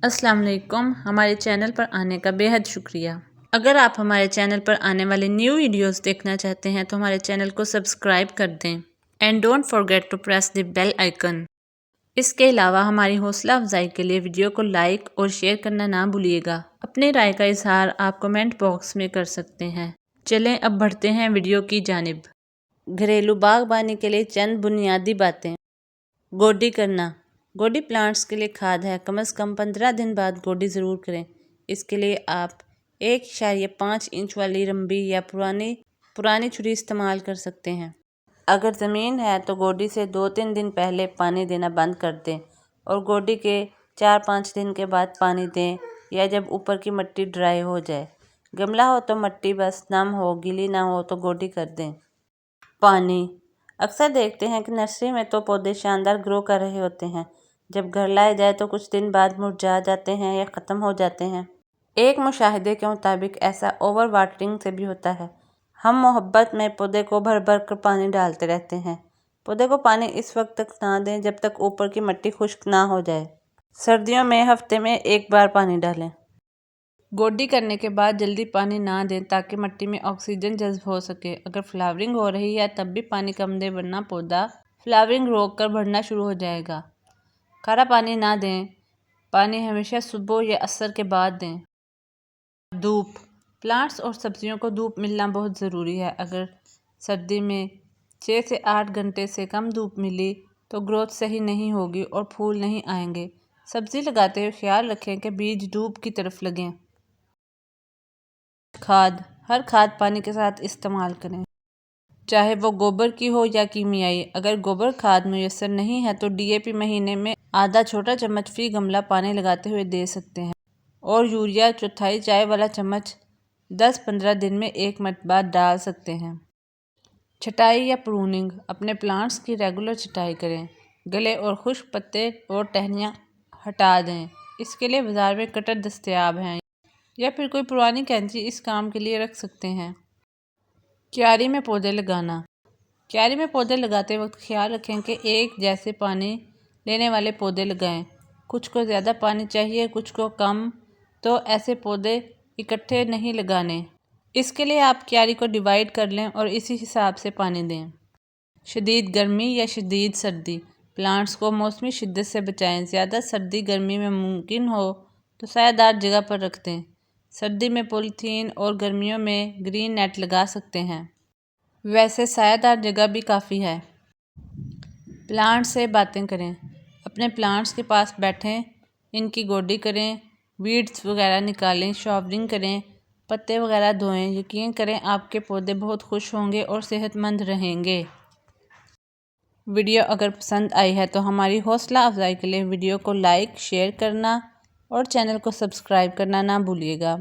السلام علیکم، ہمارے چینل پر آنے کا بے حد شکریہ۔ اگر آپ ہمارے چینل پر آنے والے نیو ویڈیوز دیکھنا چاہتے ہیں تو ہمارے چینل کو سبسکرائب کر دیں and don't forget to press the bell icon. اس کے علاوہ ہماری حوصلہ افزائی کے لیے ویڈیو کو لائک اور شیئر کرنا نہ بھولیے گا۔ اپنی رائے کا اظہار آپ کمنٹ باکس میں کر سکتے ہیں۔ چلیں اب بڑھتے ہیں ویڈیو کی جانب۔ گھریلو باغبانی کے لیے چند بنیادی باتیں۔ گوڈی کرنا۔ گوڈی پلانٹس کے لیے کھاد ہے۔ کم از کم 15 دن بعد گوڈی ضرور کریں۔ اس کے لیے آپ 1.5 انچ والی رمبی یا پرانی چھری استعمال کر سکتے ہیں۔ اگر زمین ہے تو گوڈی سے 2-3 دن پہلے پانی دینا بند کر دیں اور گوڈی کے 4-5 دن کے بعد پانی دیں یا جب اوپر کی مٹی ڈرائی ہو جائے۔ گملہ ہو تو مٹی بس نم ہو، گیلی نہ ہو تو گوڈی کر دیں۔ پانی۔ اکثر دیکھتے ہیں کہ نرسری میں تو پودے شاندار گرو کر رہے ہوتے ہیں، جب گھر لائے جائے تو کچھ دن بعد مرجھا جاتے ہیں یا ختم ہو جاتے ہیں۔ ایک مشاہدے کے مطابق ایسا اوور واٹرنگ سے بھی ہوتا ہے۔ ہم محبت میں پودے کو بھر بھر کر پانی ڈالتے رہتے ہیں۔ پودے کو پانی اس وقت تک نہ دیں جب تک اوپر کی مٹی خشک نہ ہو جائے۔ سردیوں میں ہفتے میں 1 بار پانی ڈالیں۔ گوڈی کرنے کے بعد جلدی پانی نہ دیں تاکہ مٹی میں آکسیجن جذب ہو سکے۔ اگر فلاورنگ ہو رہی ہے تب بھی پانی کم دیں ورنہ پودا فلاورنگ روک کر بڑھنا شروع ہو جائے گا۔ کھارا پانی نہ دیں۔ پانی ہمیشہ صبح یا عصر کے بعد دیں۔ دھوپ۔ پلانٹس اور سبزیوں کو دھوپ ملنا بہت ضروری ہے۔ اگر سردی میں 6 سے 8 گھنٹے سے کم دھوپ ملی تو گروتھ صحیح نہیں ہوگی اور پھول نہیں آئیں گے۔ سبزی لگاتے ہوئے خیال رکھیں کہ بیج دھوپ کی طرف لگیں۔ کھاد۔ ہر کھاد پانی کے ساتھ استعمال کریں، چاہے وہ گوبر کی ہو یا کیمیائی۔ اگر گوبر کھاد میسر نہیں ہے تو DAP مہینے میں آدھا چھوٹا چمچ فی گملہ پانی لگاتے ہوئے دے سکتے ہیں اور یوریا 1/4 چائے والا چمچ 10-15 دن میں 1 مرتبہ ڈال سکتے ہیں۔ چھٹائی یا پروننگ۔ اپنے پلانٹس کی ریگولر چھٹائی کریں۔ گلے اور خشک پتے اور ٹہنیاں ہٹا دیں۔ اس کے لیے بازار میں کٹر دستیاب ہیں یا پھر کوئی پرانی کینچی اس کام کے لیے رکھ سکتے ہیں۔ کیاری میں پودے لگانا۔ کیاری میں پودے لگاتے وقت خیال رکھیں کہ ایک جیسے پانی لینے والے پودے لگائیں۔ کچھ کو زیادہ پانی چاہیے، کچھ کو کم، تو ایسے پودے اکٹھے نہیں لگانے۔ اس کے لیے آپ کیاری کو ڈیوائیڈ کر لیں اور اسی حساب سے پانی دیں۔ شدید گرمی یا شدید سردی۔ پلانٹس کو موسمی شدت سے بچائیں۔ زیادہ سردی گرمی میں ممکن ہو تو سایہ دار جگہ پر رکھ دیں۔ سردی میں پولی تھین اور گرمیوں میں گرین نیٹ لگا سکتے ہیں۔ ویسے سایہ دار جگہ بھی کافی ہے۔ پلانٹ سے باتیں کریں۔ اپنے پلانٹس کے پاس بیٹھیں، ان کی گوڈی کریں، ویڈز وغیرہ نکالیں، شاورنگ کریں، پتے وغیرہ دھوئیں۔ یقین کریں آپ کے پودے بہت خوش ہوں گے اور صحت مند رہیں گے۔ ویڈیو اگر پسند آئی ہے تو ہماری حوصلہ افزائی کے لیے ویڈیو کو لائک، شیئر کرنا اور چینل کو سبسکرائب کرنا نہ بھولیے گا۔